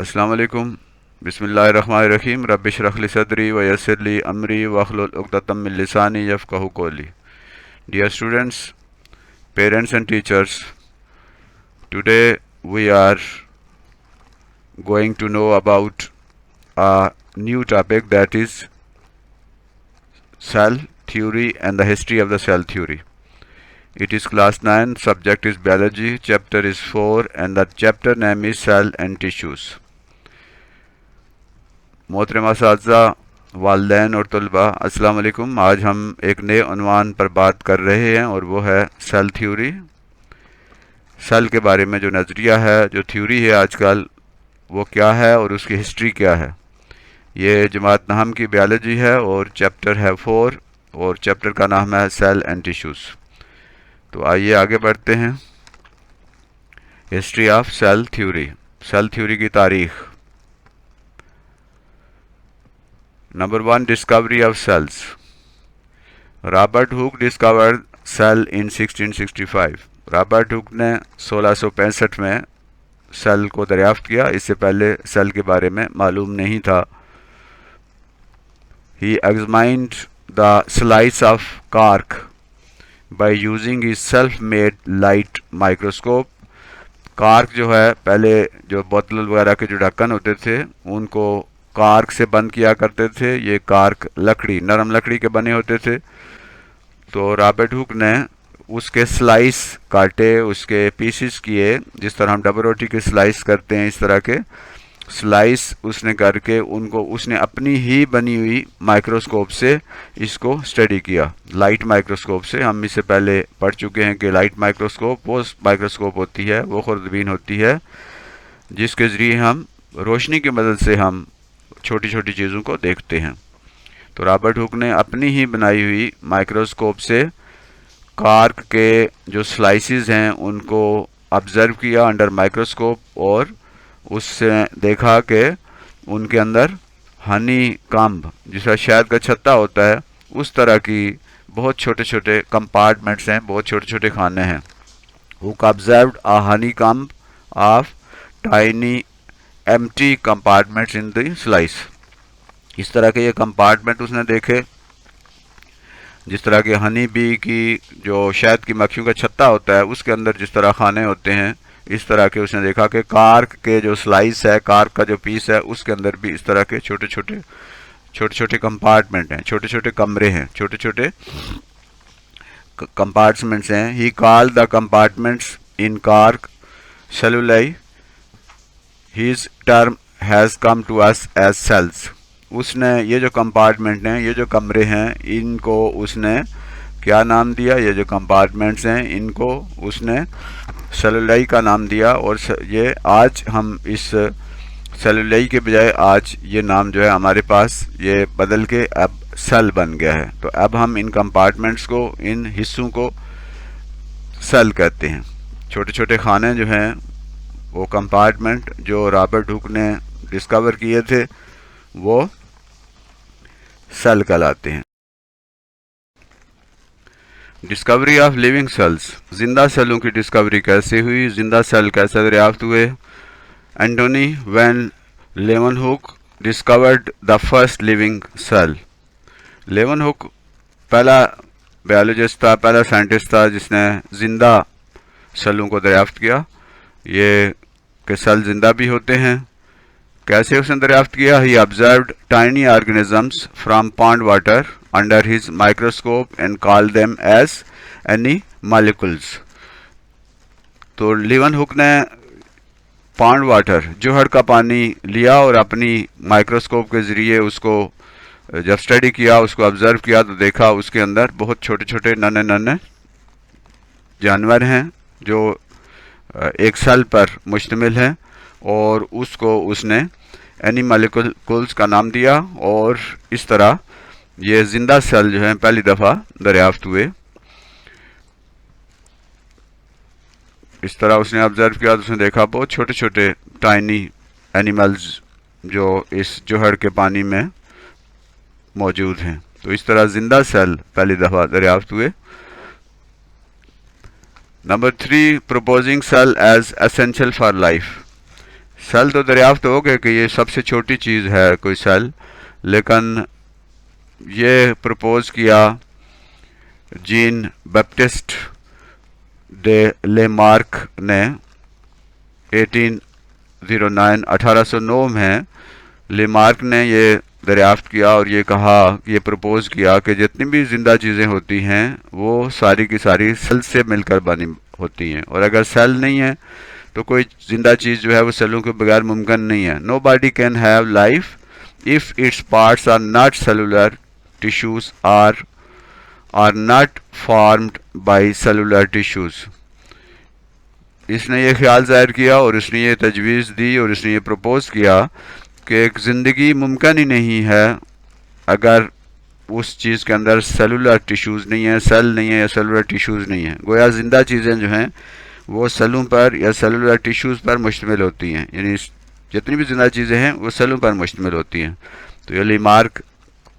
अस्सलाम वालेकुम। बिस्मिल्लाहिर्रहमानिर्रहीम। रब्बि इश्रह ली सदरी व यस्सिर ली अमरी वहलुल उक़दतम मिन लिसानी यफ़क़हू क़ौली। Dear students, parents and teachers, today we are going to know about a new topic, that is cell theory and the history of the cell theory. It is class 9, subject is biology, chapter is 4 and the chapter name is cell and tissues. मोहतरम असातिज़ा, वालिदैन और तलबा, अस्सलाम वालेकुम। आज हम एक नए उन्वान पर बात कर रहे हैं और वो है सेल थ्योरी। सेल के बारे में जो नज़रिया है, जो थ्योरी है आजकल, वो क्या है और उसकी हिस्ट्री क्या है। ये जमात नहम की बायोलॉजी है और चैप्टर है 4 और चैप्टर का नाम है सेल एंड टिश्यूज़। तो आइए आगे बढ़ते हैं। History of cell theory, cell theory की तारीख़। Number 1, discovery of cells. Robert Hooke discovered cell in 1665. Robert Hooke ने 1665 में सेल को दरियाफ्त किया। इससे पहले सेल के बारे में मालूम नहीं था। He examined the slice of cork by using his self-made light microscope. Cork जो है, पहले जो बोतल वगैरह के जो ढक्कन होते थे उनको कार्क से बंद किया करते थे। ये कार्क लकड़ी, नरम लकड़ी के बने होते थे। तो रॉबर्ट हुक ने उसके स्लाइस काटे, उसके पीसेस किए, जिस तरह हम डबल रोटी के स्लाइस करते हैं इस तरह के स्लाइस उसने करके उनको उसने अपनी ही बनी हुई माइक्रोस्कोप से इसको स्टडी किया। लाइट माइक्रोस्कोप से, हम इससे पहले पढ़ चुके हैं कि लाइट माइक्रोस्कोप वो माइक्रोस्कोप होती है, वो खुर्दबीन होती है जिसके ज़रिए हम रोशनी की मदद से हम छोटी छोटी चीज़ों को देखते हैं। तो रॉबर्ट हुक ने अपनी ही बनाई हुई माइक्रोस्कोप से कार्क के जो स्लाइसेस हैं उनको ऑब्ज़र्व किया अंडर माइक्रोस्कोप और उससे देखा कि उनके अंदर हनी कम्ब, जिसका शहद का छत्ता होता है, उस तरह की बहुत छोटे छोटे कंपार्टमेंट्स हैं, बहुत छोटे छोटे खाने हैं। Hook observed a Honey comb of tiny empty compartments in the slice. इस तरह के ये कंपार्टमेंट उसने देखे, जिस तरह के हनी बी की जो शहद की मक्खियों का छत्ता होता है उसके अंदर जिस तरह खाने होते हैं, इस तरह के उसने देखा कि कार्क के जो स्लाइस है, कार्क का जो पीस है, उसके अंदर भी इस तरह के छोटे छोटे कंपार्टमेंट हैं, छोटे छोटे कमरे हैं, छोटे छोटे कंपार्टमेंट्स हैं। He call the compartments in cork cellulae. His term has come to us as cells. उसने ये जो कंपार्टमेंट हैं, ये जो कमरे हैं, इनको उसने क्या नाम दिया? ये जो कंपार्टमेंट्स हैं इनको उसने सेलुलाई का नाम दिया। और ये आज हम इस सेलुलाई के बजाय आज ये नाम जो है हमारे पास ये बदल के अब सेल बन गया है। तो अब हम इन कंपार्टमेंट्स को, इन हिस्सों को सेल कहते हैं। छोटे छोटे खाने जो हैं, वो कंपार्टमेंट जो रॉबर्ट हुक ने डिस्कवर किए थे, वो सेल कहलाते हैं। डिस्कवरी ऑफ लिविंग सेल्स, जिंदा सेलों की डिस्कवरी कैसे हुई, जिंदा सेल कैसे दरियाफ्त हुए। Antonie van Leeuwenhoek discovered the first living cell. Leeuwenhoek पहला बायोलॉजिस्ट था, पहला साइंटिस्ट था जिसने जिंदा सेलों को दरियाफ्त किया। ये के सेल जिंदा भी होते हैं। कैसे उसने दरियाफ्त किया? He observed tiny organisms from pond water under his microscope and call them as animalcules. तो लेवनहुक ने पॉन्ड वाटर, जोहड़ का पानी लिया और अपनी माइक्रोस्कोप के ज़रिए उसको जब स्टडी किया, उसको ऑब्जर्व किया, तो देखा उसके अंदर बहुत छोटे छोटे नन्हे नन्हे जानवर हैं जो एक सेल पर मुश्तमिल है, और उसको उसने एनिमलिकुल्स का नाम दिया। और इस तरह ये जिंदा सेल जो है पहली दफ़ा दरियाफ्त हुए। इस तरह उसने ऑब्जर्व किया तो उसने देखा बहुत छोटे छोटे टाइनी एनिमल्स जो इस जोहड़ के पानी में मौजूद हैं। तो इस तरह जिंदा सेल पहली दफ़ा दरियाफ्त हुए। Number 3, proposing cell as essential for life. Cell तो दरियाफ्त हो गए कि ये सबसे छोटी चीज़ है कोई सेल, लेकिन ये प्रपोज किया जीन बैप्टिस्ट डे लेमार्क ने 1809 में लेमार्क ने ये दरियाफ्त किया और ये कहा, ये प्रपोज किया कि जितनी भी ज़िंदा चीज़ें होती हैं वो सारी की सारी सेल से मिलकर बनी होती हैं, और अगर सेल नहीं है तो कोई ज़िंदा चीज़ जो है वो सेलों के बगैर मुमकिन नहीं है। No body can have life if its parts are not cellular tissues are not formed by cellular tissues. इसने ये ख्याल ज़ाहिर किया और इसने ये तजवीज़ दी और इसने ये प्रपोज किया कि एक ज़िंदगी मुमकिन ही नहीं है अगर उस चीज़ के अंदर सेलुलर टिश्यूज़ नहीं है, सेल नहीं है या सेलुलर टिश्यूज़ नहीं है। गोया ज़िंदा चीज़ें जो हैं वो सेलों पर या सेलुलर टिश्यूज़ पर मुश्तमिल होती हैं, यानी जितनी भी ज़िंदा चीज़ें हैं वो सेलों पर मुश्तमिल होती हैं। तो ये लेमार्क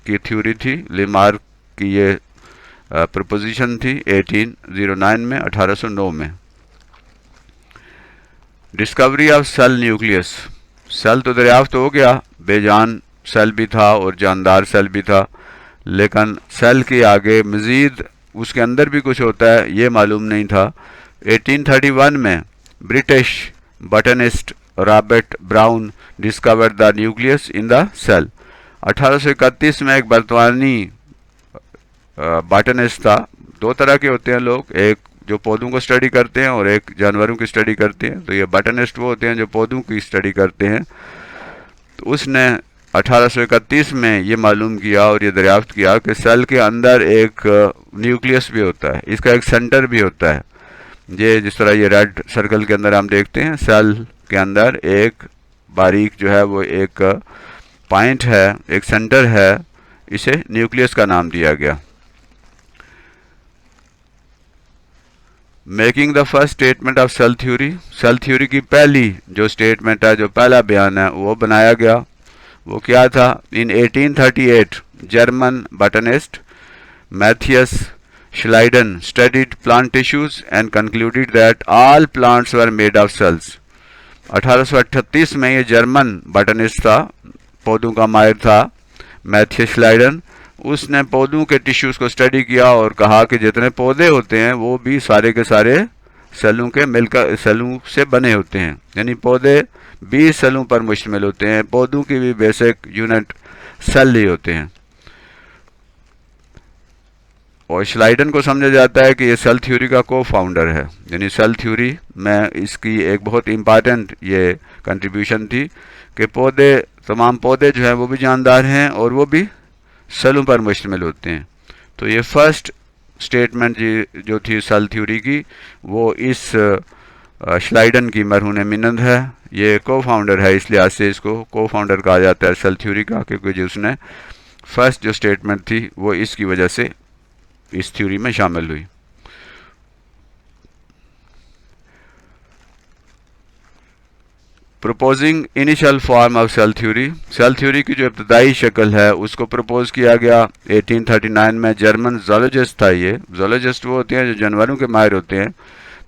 की थ्योरी थी, लेमार्क की ये प्रपोजिशन थी 1809 में, 1809 में। Discovery of cell nucleus. Cell तो दरियाफ्त हो गया, बेजान सेल भी था और जानदार सेल भी था, लेकिन सेल के आगे मज़ीद उसके अंदर भी कुछ होता है ये मालूम नहीं था। 1831 में British botanist Robert Brown discovered the nucleus in the cell. 1831 में एक बर्तवानी बॉटनिस्ट था। दो तरह के होते हैं लोग, एक जो पौधों को स्टडी करते हैं और एक जानवरों की स्टडी करते हैं। तो ये बॉटनिस्ट वो होते हैं जो पौधों की स्टडी करते हैं। तो उसने 1831 में ये मालूम किया और ये दरियाफ्त किया कि सेल के अंदर एक न्यूक्लियस भी होता है, इसका एक सेंटर भी होता है। ये जिस तरह ये रेड सर्कल के अंदर हम देखते हैं, सेल के अंदर एक बारीक जो है वो एक पॉइंट है, एक सेंटर है, इसे न्यूक्लियस का नाम दिया गया। Making the first statement of cell theory. Cell theory की पहली जो स्टेटमेंट है, जो पहला बयान है, वो बनाया गया। वो क्या था? In 1838 German botanist Matthias Schleiden studied plant tissues and concluded that all plants were made of cells. 1838 में ये जर्मन बॉटनिस्ट था, पौधों का माहिर था, मैथियस श्लाइडन। उसने पौधों के टिश्यूज़ को स्टडी किया और कहा कि जितने पौधे होते हैं वो भी सारे के सारे सेलों के मिलकर सेलों से बने होते हैं, यानी पौधे 20 सेलों पर मुश्तमिल होते हैं। पौधों की भी बेसिक यूनिट सेल ही होते हैं। और श्लाइडन को समझा जाता है कि ये सेल थ्योरी का को फाउंडर है, यानी सेल थ्योरी में इसकी एक बहुत इम्पॉर्टेंट ये कंट्रीब्यूशन थी कि पौधे, तमाम पौधे जो हैं वो भी जानदार हैं और वो भी सेलों पर मुश्तमिल होते हैं। तो ये फर्स्ट स्टेटमेंट जो थी सेल थ्योरी की, वो इस श्लाइडन की मरहून मिन्नत है। ये को फाउंडर है, इस लिहाज से इसको को फाउंडर कहा जाता है सेल थ्योरी का, क्योंकि जो उसने फर्स्ट जो स्टेटमेंट थी वो इसकी वजह से इस थ्योरी में शामिल हुई। Proposing initial form of cell theory. Cell theory की जो इब्तदाई शक्ल है उसको प्रपोज किया गया 1839 में। जर्मन जोलॉजिस्ट था ये। जोलॉजिस्ट वो होते हैं जो जानवरों के माहिर होते हैं।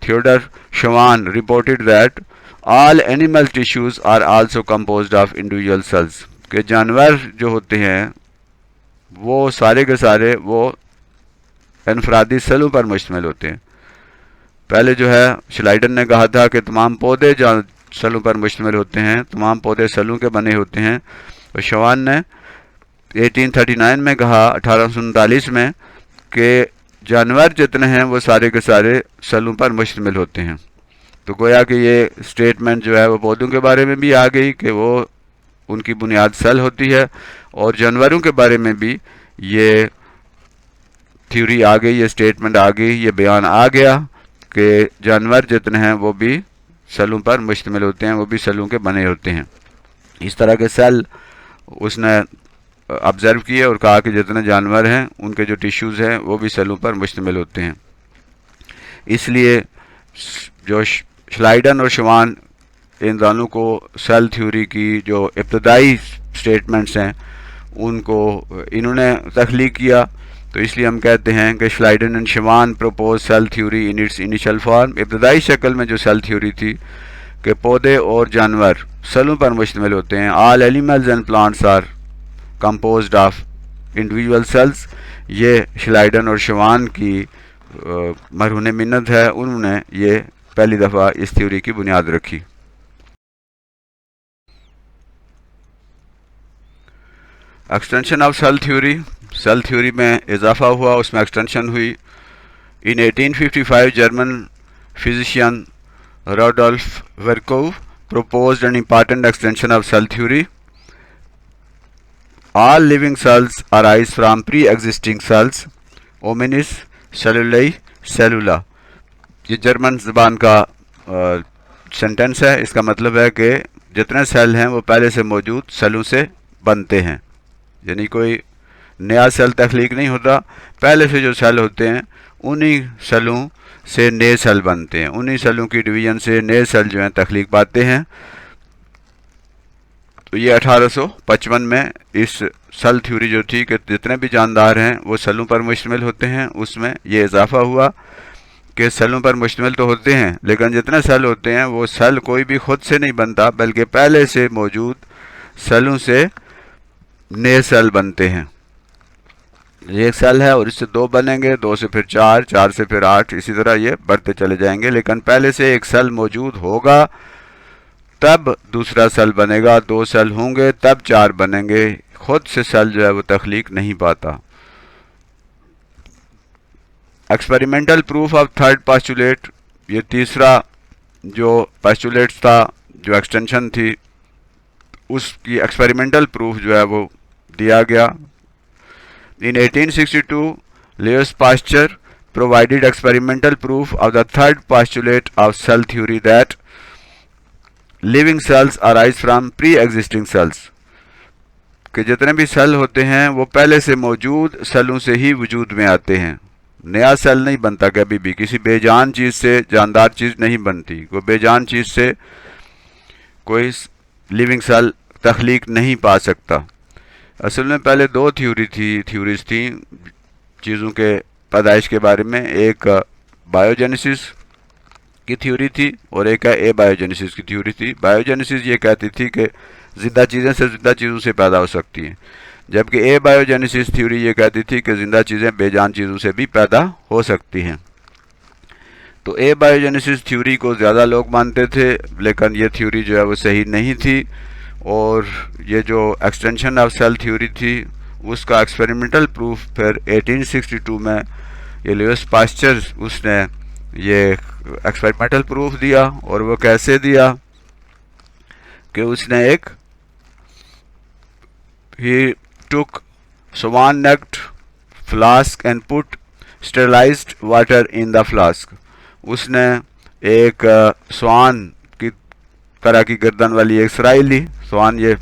Theodor Schwann reported that all animal tissues are also composed of individual cells, के जानवर जो होते हैं वो सारे के सारे वो इनफरादी सेलों पर मुश्तमिल होते हैं। पहले जो है श्लाइडन ने कहा था कि तमाम पौधे सेलों पर मुश्तमिल होते हैं, तमाम पौधे सेलों के बने होते हैं। और शवान ने 1839 में कहा, 1839 में, कि जानवर जितने हैं वो सारे के सारे सेलों पर मुश्तमिल होते हैं। तो गोया कि ये स्टेटमेंट जो है वो पौधों के बारे में भी आ गई कि वो उनकी बुनियाद सेल होती है, और जानवरों के बारे में भी ये थ्योरी आ गई, ये स्टेटमेंट आ गई, ये बयान आ गया कि जानवर जितने हैं वो भी सेलों पर मुश्तमिल होते हैं, वो भी सेलों के बने होते हैं। इस तरह के सेल उसने ऑब्ज़र्व किए और कहा कि जितने जानवर हैं उनके जो टिश्यूज़ हैं वो भी सेलों पर मुश्तमिल होते हैं। इसलिए जो श्लाइडन और शवान, इन दोनों को सेल थ्योरी की जो इब्तदाई स्टेटमेंट्स हैं उनको इन्होंने तख्लीक किया। तो इसलिए हम कहते हैं कि Schleiden and Schwann propose cell theory in its initial form. इब्तदाई शक्ल में जो सेल थ्योरी थी कि पौधे और जानवर सेलों पर मुश्तमिल होते हैं। All animals and plants are composed of individual cells. ये श्लाइडन और शवान की मरहून मिन्नत है, उन्होंने ये पहली दफ़ा इस थ्योरी की बुनियाद रखी। एक्सटेंशन ऑफ सेल थ्योरी में इजाफा हुआ, उसमें एक्सटेंशन हुई। In 1855 German physician Rudolf Virchow proposed an important extension of cell theory. All living cells arise from pre-existing cells. Hominis cellulae cellula. ये जर्मन ज़बान का सेंटेंस है। इसका मतलब है कि जितने सेल हैं वो पहले से मौजूद सेलों से बनते हैं, यानी कोई नया सेल तख्लीक नहीं होता। पहले से जो सेल होते हैं उन्हीं सेलों से नए सेल बनते हैं, उन्हीं सेलों की डिवीज़न से नए सेल जो हैं तख्लीक पाते हैं। तो ये 1855 में इस सेल थ्योरी जो थी कि जितने भी जानदार हैं वो सेलों पर मुश्तमिल होते हैं, उसमें ये इजाफा हुआ कि सेलों पर मुश्तमिल तो होते हैं, लेकिन जितने सेल होते हैं वो सेल कोई भी खुद से नहीं बनता, बल्कि पहले से मौजूद सेलों से नए सेल बनते हैं। ये एक सेल है और इससे 2 बनेंगे, 2 से फिर 4, 4 से फिर 8, इसी तरह ये बढ़ते चले जाएंगे। लेकिन पहले से एक सेल मौजूद होगा तब दूसरा सेल बनेगा, 2 सेल होंगे तब 4 बनेंगे। खुद से सेल जो है वो तख्लीक नहीं पाता। Experimental proof of third postulate, ये तीसरा जो पास्टुलेट था, जो एक्सटेंशन थी, उसकी एक्सपेरिमेंटल प्रूफ जो है वो दिया गया। In 1862, Louis Pasteur provided experimental proof of the third postulate of cell theory that living cells arise from pre-existing cells. कि जितने भी सेल होते हैं वो पहले से मौजूद सेलों से ही वजूद में आते हैं। नया सेल नहीं बनता कभी भी, किसी बेजान चीज़ से जानदार चीज़ नहीं बनती। कोई बेजान चीज़ से कोई लिविंग सेल तख्लीक नहीं पा सकता। असल में पहले 2 थ्योरीज थी चीज़ों के पैदाइश के बारे में। एक बायोजेनेसिस की थ्योरी थी और एक है बायोजेनेसिस की थ्योरी थी। बायोजेनेसिस ये कहती थी कि ज़िंदा चीज़ें सिर्फ ज़िंदा चीज़ों से पैदा हो सकती हैं, जबकि बायोजेनेसिस थ्योरी ये कहती थी कि ज़िंदा चीज़ें बेजान चीज़ों से भी पैदा हो सकती हैं। तो बायोजेनेसिस थ्योरी को ज़्यादा लोग मानते थे, लेकिन ये थ्योरी जो है वो सही नहीं थी। और ये जो एक्सटेंशन ऑफ सेल थ्योरी थी उसका एक्सपेरिमेंटल प्रूफ फिर 1862 में ये लुईस पास्चर उसने ये एक्सपेरिमेंटल प्रूफ दिया। और वो कैसे दिया कि उसने एक ही टुक swan necked flask and put sterilized water in the flask. उसने एक स्वान की तरह की गर्दन वाली एक सराय ली। स्वान ये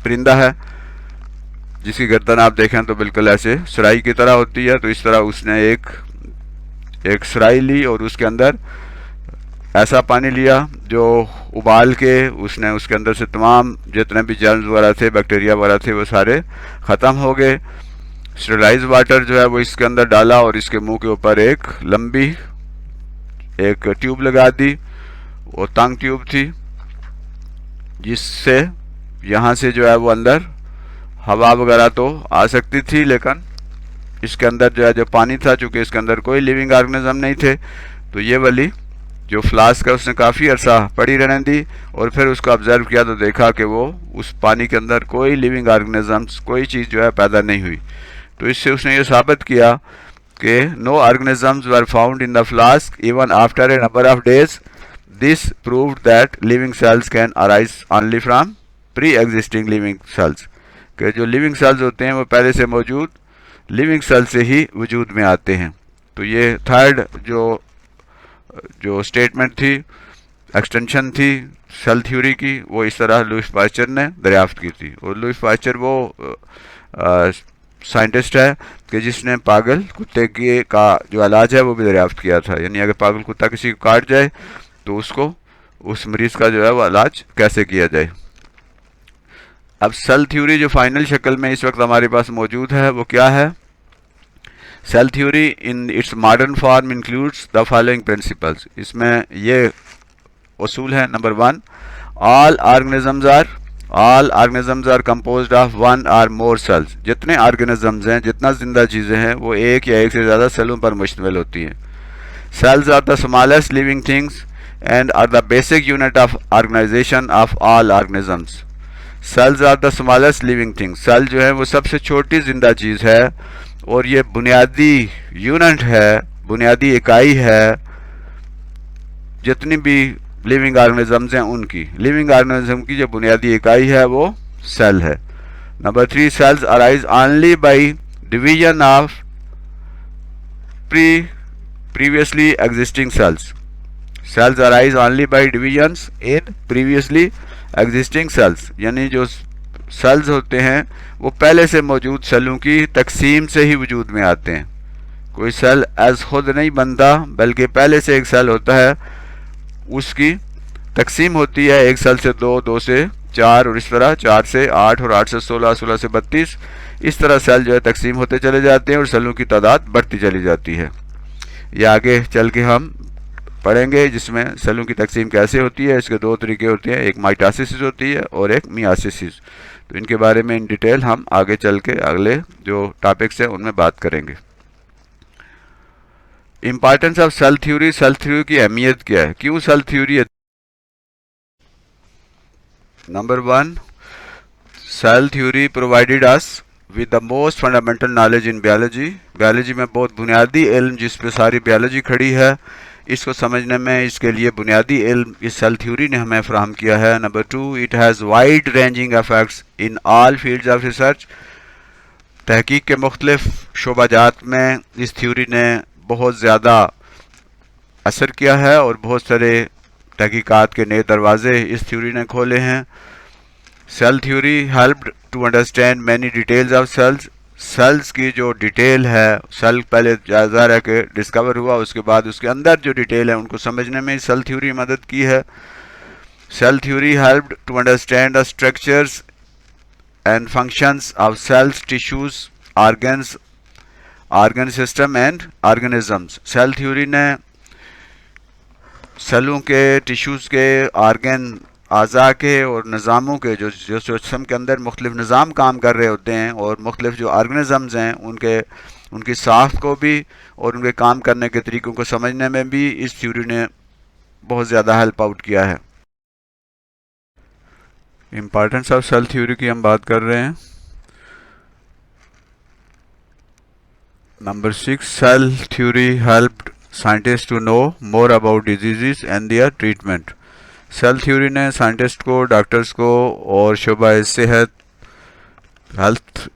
परिंदा है जिसकी गर्दन आप देखें तो बिल्कुल ऐसे सराय की तरह होती है। तो इस तरह उसने एक सराय ली और उसके अंदर ऐसा पानी लिया जो उबाल के उसने उसके अंदर से तमाम जितने भी जर्म्स वगैरह थे, बैक्टीरिया वगैरह थे, वो सारे ख़त्म हो गए। स्टेरिलाइज वाटर जो है वो इसके अंदर डाला और इसके मुंह के ऊपर एक लंबी एक ट्यूब लगा दी। वो तंग ट्यूब थी जिससे यहाँ से जो है वो अंदर हवा वगैरह तो आ सकती थी, लेकिन इसके अंदर जो है जो पानी था, चूँकि इसके अंदर कोई लिविंग ऑर्गेनिज्म नहीं थे, तो ये वाली जो फ्लास्क है उसने काफ़ी अरसा पड़ी रहने दी। और फिर उसको ऑब्जर्व किया तो देखा कि वो उस पानी के अंदर कोई लिविंग ऑर्गेनिजम्स, कोई चीज़ जो है पैदा नहीं हुई। तो इससे उसने ये साबित किया कि no organisms were found in the flask even after a number of days. This proved that living cells can arise only from pre existing living cells. कि जो लिविंग सेल्स होते हैं वो पहले से मौजूद लिविंग सेल से ही वजूद में आते हैं। तो ये थर्ड जो स्टेटमेंट थी, एक्सटेंशन थी सेल थ्योरी की, वो इस तरह लुईस पास्चर ने दरियाफ्त की थी। और लुईस पास्चर वो साइंटिस्ट है कि जिसने पागल कुत्ते का जो इलाज है वो भी दरियाफ्त किया था। यानी अगर पागल कुत्ता किसी को काट जाए तो उसको उस मरीज़ का जो है वो इलाज कैसे किया जाए। अब सेल थ्योरी जो फाइनल शक्ल में इस वक्त हमारे पास मौजूद है वो क्या है? Cell theory in its modern form includes the following principles. इसमें ये उसूल हैं। Number 1, all organisms are composed of one or more sales. जितने ऑर्गेनिजम्स हैं, जितना जिंदा चीज़ें हैं, वो एक या एक से ज़्यादा सेलों पर मुश्तमिल होती हैं। Cells are the smallest living things and are the basic unit of organization of all organisms. Cells are the smallest living things, cell जो है वो सबसे छोटी जिंदा चीज़ है और ये बुनियादी यूनिट है, बुनियादी इकाई है जितनी भी लिविंग ऑर्गेनिजम्स हैं उनकी। लिविंग ऑर्गेनिज्म की जो बुनियादी इकाई है वो सेल है। Number 3, cells arise only by division of previously existing cells. Cells arise only by divisions in previously existing cells, यानी जो सेल्स होते हैं वो पहले से मौजूद सेलों की तकसीम से ही वजूद में आते हैं। कोई सेल एज खुद नहीं बनता, बल्कि पहले से एक सेल होता है, उसकी तकसीम होती है, एक सेल से 2, 2 से 4 और इस तरह 4 से 8 और 8 से 16, 16 से 32, इस तरह सेल जो है तकसीम होते चले जाते हैं और सेलों की तादाद बढ़ती चली जाती है। ये आगे चल के हम पढ़ेंगे जिसमें सेलों की तकसीम कैसे होती है। इसके 2 तरीके होते हैं, एक माइटोसिस होती है और एक मियोसिस। तो इनके बारे में इन डिटेल हम आगे चल के अगले जो टॉपिक्स हैं उनमें बात करेंगे। Importance of cell theory, cell theory की अहमियत क्या है, क्यों cell theory. Number 1, cell theory provided us with the most fundamental knowledge in biology. Biology में बहुत बुनियादी इल्म जिस पे सारी बायोलॉजी खड़ी है, इसको समझने में इसके लिए बुनियादी इल्म इस सेल थ्योरी ने हमें फराहम किया है। Number 2, it has wide ranging effects in all fields of research. तहकीक के मुख्तलिफ शोबाजात में इस थ्योरी ने बहुत ज़्यादा असर किया है और बहुत सारे तहकीकात के नए दरवाजे इस थ्योरी ने खोले हैं। Cell theory helped to understand many details of cells. Cells की जो डिटेल है, सेल पहले ज़ाहिर है कि डिस्कवर हुआ, उसके बाद उसके अंदर जो डिटेल है उनको समझने में सेल थ्योरी मदद की है। Cell theory helped to understand the structures and functions of cells, tissues, organs, organ system and organisms. Cell theory ने सेलों के, टिश्यूज़ के, ऑर्गन, अज़ा के और निज़ामों के जो सिस्टम के अंदर मुख्तलिफ निज़ाम काम कर रहे होते हैं और मुख्तलिफ जो ऑर्गेनिज़म्स हैं उनकी साख्त को भी और उनके काम करने के तरीक़ों को समझने में भी इस थ्योरी ने बहुत ज़्यादा हेल्प आउट किया है। इम्पॉर्टेंस ऑफ सेल थ्योरी की हम बात कर रहे हैं। Number 6, cell theory helped scientist to know more about disease and their treatment. Cell theory ने साइंटिस्ट को, डॉक्टर्स को और शोबा सेहत, हेल्थ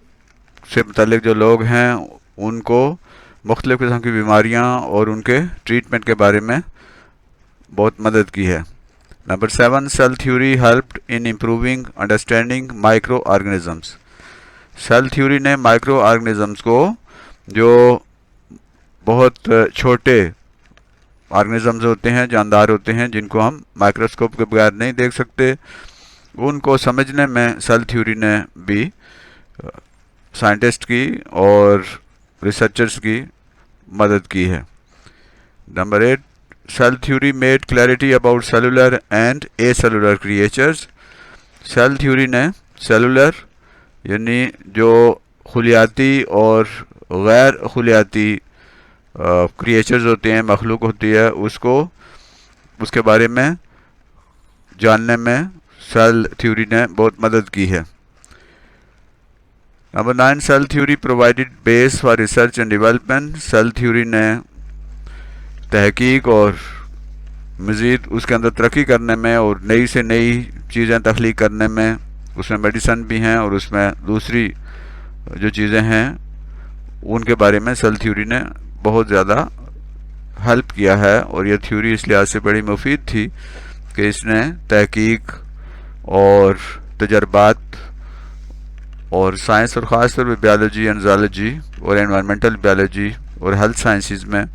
से मुतल्लिक जो लोग हैं उनको मुख्तलिफ़ किस्म की बीमारियां और उनके ट्रीटमेंट के बारे में बहुत मदद की है। Number 7, cell theory helped in improving understanding micro organisms. Cell theory ने माइक्रो ऑर्गेनिजम्स को, जो बहुत छोटे ऑर्गेनिजम्स होते हैं, जानदार होते हैं, जिनको हम माइक्रोस्कोप के बगैर नहीं देख सकते, उनको समझने में सेल थ्योरी ने भी साइंटिस्ट की और रिसर्चर्स की मदद की है। Number 8, cell theory made clarity about cellular and acellular creatures. Cell theory ने सेलुलर यानी जो खुलियाती और गैर खुलियाती क्रिएचर्स होते हैं, मखलूक होती है, उसके बारे में जानने में सेल थ्योरी ने बहुत मदद की है। Number 9, cell theory provided base for research and development. Cell theory ने तहकीक और मज़ीद उसके अंदर तरक्की करने में और नई से नई चीज़ें तख्लीक करने में, उसमें मेडिसन भी हैं और उसमें दूसरी जो चीज़ें हैं उनके बारे में सेल थ्योरी ने बहुत ज़्यादा हेल्प किया है। और यह थ्योरी इस लिहाज से बड़ी मुफीद थी कि इसने तहकीक और तजर्बात और साइंस और ख़ास तौर पर बायोलॉजी, एनज़ोलॉजी और एनवायरमेंटल बायोलॉजी और हेल्थ साइंसेस में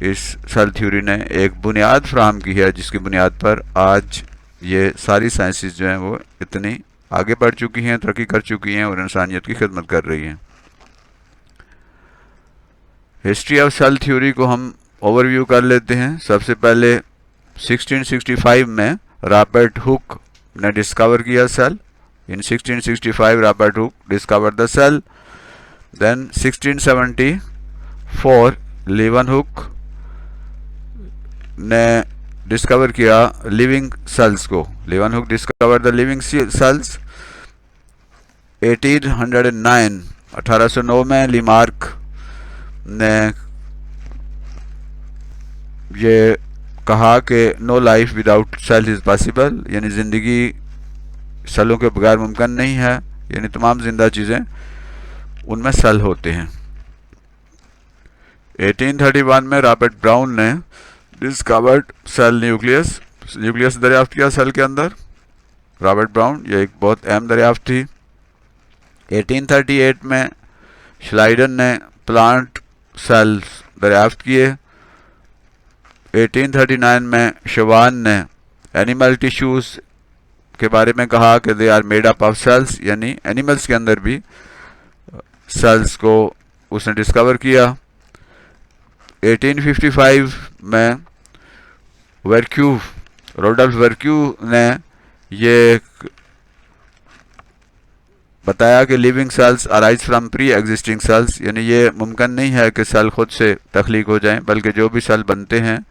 इस सेल थ्योरी ने एक बुनियाद फराहम की है, जिसकी बुनियाद पर आज ये सारी साइंसेस जो हैं वो इतनी आगे बढ़ चुकी हैं, तरक्की कर चुकी हैं और इंसानियत की खिदमत कर रही हैं। हिस्ट्री ऑफ सेल थ्योरी को हम ओवरव्यू कर लेते हैं। सबसे पहले 1665 में रॉबर्ट हुक ने डिस्कवर किया cell. In 1665 Robert Hooke discover the cell. Then 1674 Leeuwenhoek ने डिस्कवर किया लिविंग सेल्स को। Leeuwenhoek discover the living cells. 1809 में लीमार्क ने ये कहा कि no life without cell is possible, यानी ज़िंदगी सेलों के बगैर मुमकिन नहीं है, यानी तमाम जिंदा चीज़ें उनमें सेल होते हैं। 1831 में रॉबर्ट ब्राउन ने डिस्कवर्ड सेल न्यूक्लियस दरियाफ्त किया सेल के अंदर। रॉबर्ट ब्राउन, ये एक बहुत अहम दरियाफ्त थी। 1838 में श्लाइडन ने प्लांट सेल्स दरियाफ्त किए। 1839 में शवान ने एनिमल टिश्यूज़ के बारे में कहा कि they are made up of cells, यानी एनिमल्स के अंदर भी सेल्स को उसने डिस्कवर किया। 1855 में रोडल्फ वर्क्यू ने ये बताया कि living cells arise from pre existing cells, यानी ये मुमकिन नहीं है कि सेल खुद से तख्लीक हो जाएं, बल्कि जो भी सेल बनते हैं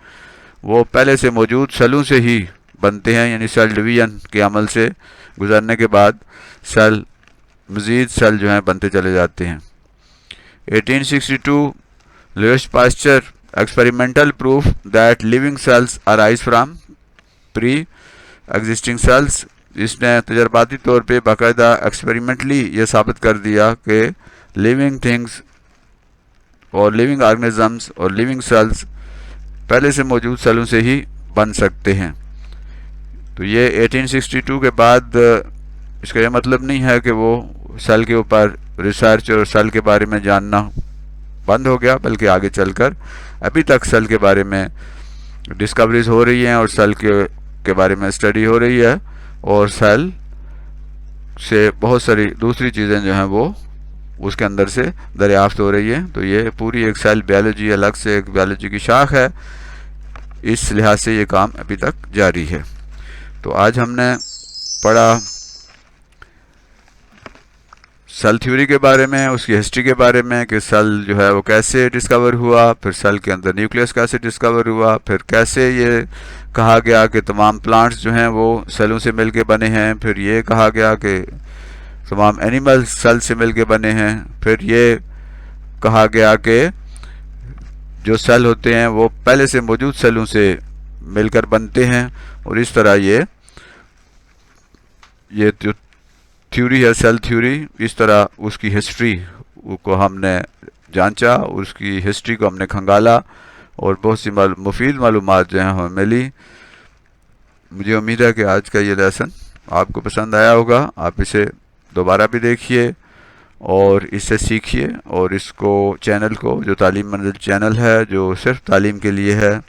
वो पहले से मौजूद सेलों से ही बनते हैं, यानी सेल डिवीजन के अमल से गुजरने के बाद सेल मज़ीद सेल जो हैं बनते चले जाते हैं। 1862 Lewis pasture experimental proof that living sales arise from pre existing cells, इसने तजर्बाती तौर पे बाकायदा एक्सपेरिमेंटली ये साबित कर दिया कि लिविंग थिंग्स और लिविंग ऑर्गेनिजम्स और लिविंग सेल्स पहले से मौजूद सेलों से ही बन सकते हैं। तो ये 1862 के बाद इसका ये मतलब नहीं है कि वो सेल के ऊपर रिसर्च और सेल के बारे में जानना बंद हो गया, बल्कि आगे चलकर अभी तक सेल के बारे में डिस्कवरीज हो रही हैं और सेल के बारे में स्टडी हो रही है, और सेल से बहुत सारी दूसरी चीज़ें जो हैं वो उसके अंदर से दरियाफ्त हो रही है। तो ये पूरी एक सेल बायोलॉजी अलग से एक बायोलॉजी की शाख है, इस लिहाज से ये काम अभी तक जारी है। तो आज हमने पढ़ा सेल थ्योरी के बारे में, उसकी हिस्ट्री के बारे में कि सेल जो है वो कैसे डिस्कवर हुआ, फिर सेल के अंदर न्यूक्लियस कैसे डिस्कवर हुआ, फिर कैसे ये कहा गया कि तमाम प्लांट्स जो हैं वो सेलों से मिलके बने हैं, फिर ये कहा गया कि तमाम एनिमल्स सेल से मिलके बने हैं, फिर ये कहा गया कि जो सेल होते हैं वो पहले से मौजूद सेलों से मिलकर बनते हैं, और इस तरह ये जो थ्योरी है सेल थ्योरी, इस तरह उसकी हिस्ट्री को हमने जांचा, उसकी हिस्ट्री को हमने खंगाला और बहुत सी मुफीद मालूमात जो हैं हमें मिली। मुझे उम्मीद है कि आज का ये लेसन आपको पसंद आया होगा। आप इसे दोबारा भी देखिए और इससे सीखिए, और इसको चैनल को, जो तालीम मंजिल चैनल है जो सिर्फ तालीम के लिए है,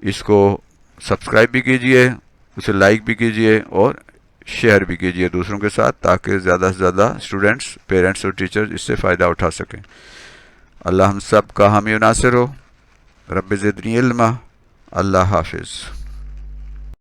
इसको सब्सक्राइब भी कीजिए, उसे लाइक भी कीजिए और शेयर भी कीजिए दूसरों के साथ, ताकि ज़्यादा से ज़्यादा स्टूडेंट्स, पेरेंट्स और टीचर्स इससे फ़ायदा उठा सकें। अल्लाह हम सब का हामी नासिर हो। रब्बि ज़िदनी इल्मा। अल्लाह हाफिज़।